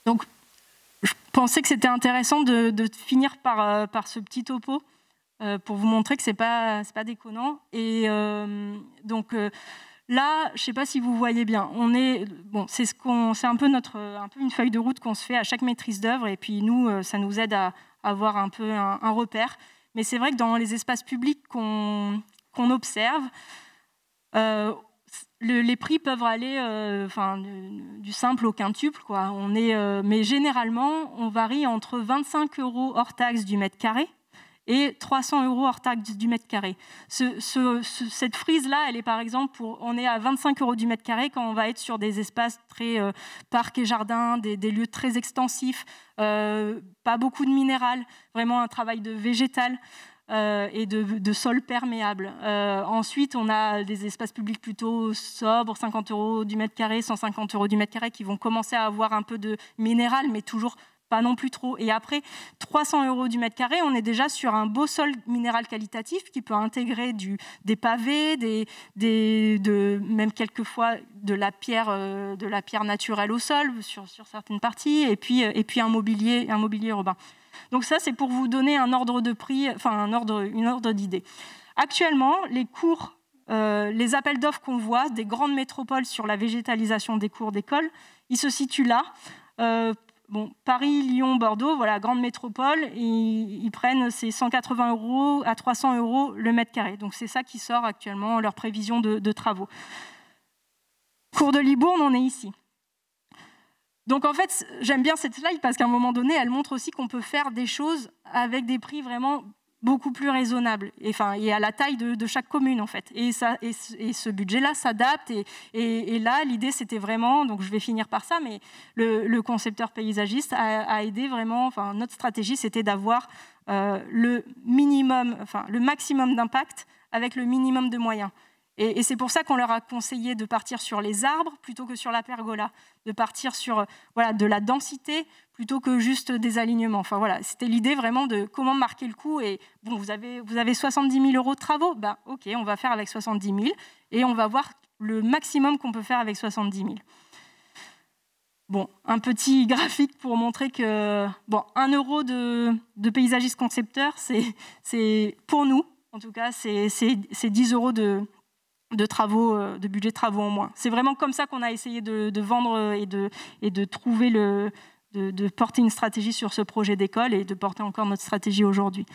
Donc, je pensais que c'était intéressant de finir par ce petit topo pour vous montrer que c'est pas déconnant. Et donc là, je ne sais pas si vous voyez bien. C'est un peu une feuille de route qu'on se fait à chaque maîtrise d'œuvre. Et puis nous, ça nous aide à avoir un peu un repère. Mais c'est vrai que dans les espaces publics qu'on observe, les prix peuvent aller du simple au quintuple, quoi. Mais généralement, on varie entre 25 € hors taxe du mètre carré et 300 € hors taxe du mètre carré. Cette frise-là, elle est par exemple, on est à 25 € du mètre carré quand on va être sur des espaces très parcs et jardins, des lieux très extensifs, pas beaucoup de minéral, vraiment un travail de végétal. Et de sol perméable. Ensuite, on a des espaces publics plutôt sobres, 50 € du mètre carré, 150 € du mètre carré, qui vont commencer à avoir un peu de minéral, mais toujours pas non plus trop. Et après, 300 € du mètre carré, on est déjà sur un beau sol minéral qualitatif qui peut intégrer des pavés, même quelquefois de la pierre naturelle au sol sur certaines parties, et puis un mobilier urbain. Donc ça, c'est pour vous donner un ordre de prix, enfin une ordre d'idée. Actuellement, les appels d'offres qu'on voit des grandes métropoles sur la végétalisation des cours d'école, ils se situent là. Paris, Lyon, Bordeaux, voilà, grande métropole, ils prennent ces 180 € à 300 € le mètre carré. Donc c'est ça qui sort actuellement, leur prévision de travaux. Cours de Libourne, on est ici. Donc en fait, j'aime bien cette slide parce qu'à un moment donné, elle montre aussi qu'on peut faire des choses avec des prix vraiment beaucoup plus raisonnables et à la taille de chaque commune en fait. Et ce budget-là s'adapte et là, l'idée c'était vraiment, donc je vais finir par ça, mais le concepteur paysagiste a aidé vraiment, notre stratégie c'était d'avoir le maximum d'impact avec le minimum de moyens. Et c'est pour ça qu'on leur a conseillé de partir sur les arbres plutôt que sur la pergola, de partir sur de la densité plutôt que juste des alignements. Enfin, voilà, c'était l'idée vraiment de comment marquer le coup. Et bon, vous avez 70 000 € de travaux, ok, on va faire avec 70 000 et on va voir le maximum qu'on peut faire avec 70 000. Bon, un petit graphique pour montrer que 1 € de paysagiste concepteur, c'est pour nous, en tout cas, c'est 10 € de travaux, de budget de travaux en moins. C'est vraiment comme ça qu'on a essayé de vendre et de trouver de porter une stratégie sur ce projet d'école et de porter encore notre stratégie aujourd'hui.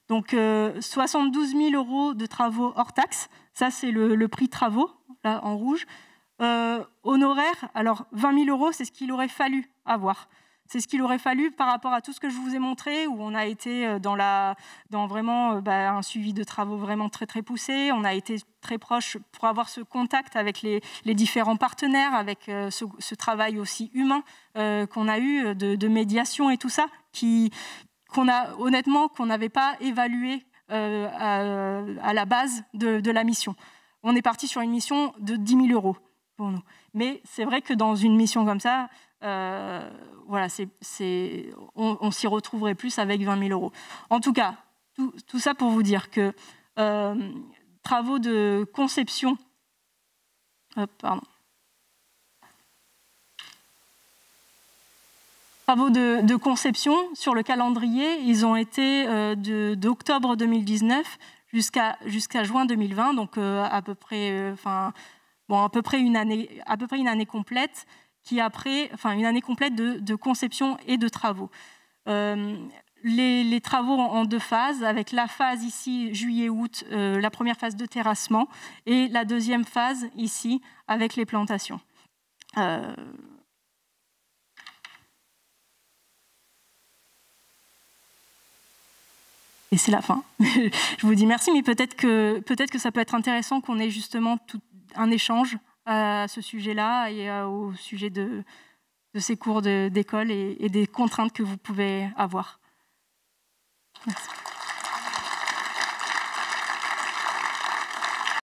Donc 72 000 € de travaux hors taxe, ça c'est le prix travaux, là en rouge. Honoraires, alors 20 000 €, c'est ce qu'il aurait fallu avoir. C'est ce qu'il aurait fallu par rapport à tout ce que je vous ai montré, où on a été dans vraiment un suivi de travaux vraiment très, très poussé. On a été très proche pour avoir ce contact avec les différents partenaires, avec ce travail aussi humain qu'on a eu de médiation et tout ça, qu'on n'avait pas évalué à la base de la mission. On est parti sur une mission de 10 000 € pour nous. Mais c'est vrai que dans une mission comme ça, on s'y retrouverait plus avec 20 000 €. En tout cas, tout ça pour vous dire que travaux de conception... Travaux de conception sur le calendrier, ils ont été d'octobre 2019 jusqu'à juin 2020, donc à peu près une année complète, une année complète de conception et de travaux. Les travaux en 2 phases, avec la phase ici, juillet-août, la première phase de terrassement, et la deuxième phase ici, avec les plantations. Et c'est la fin. Je vous dis merci, mais peut-être que ça peut être intéressant qu'on ait justement un échange à ce sujet-là et au sujet de ces cours d'école et des contraintes que vous pouvez avoir. Merci.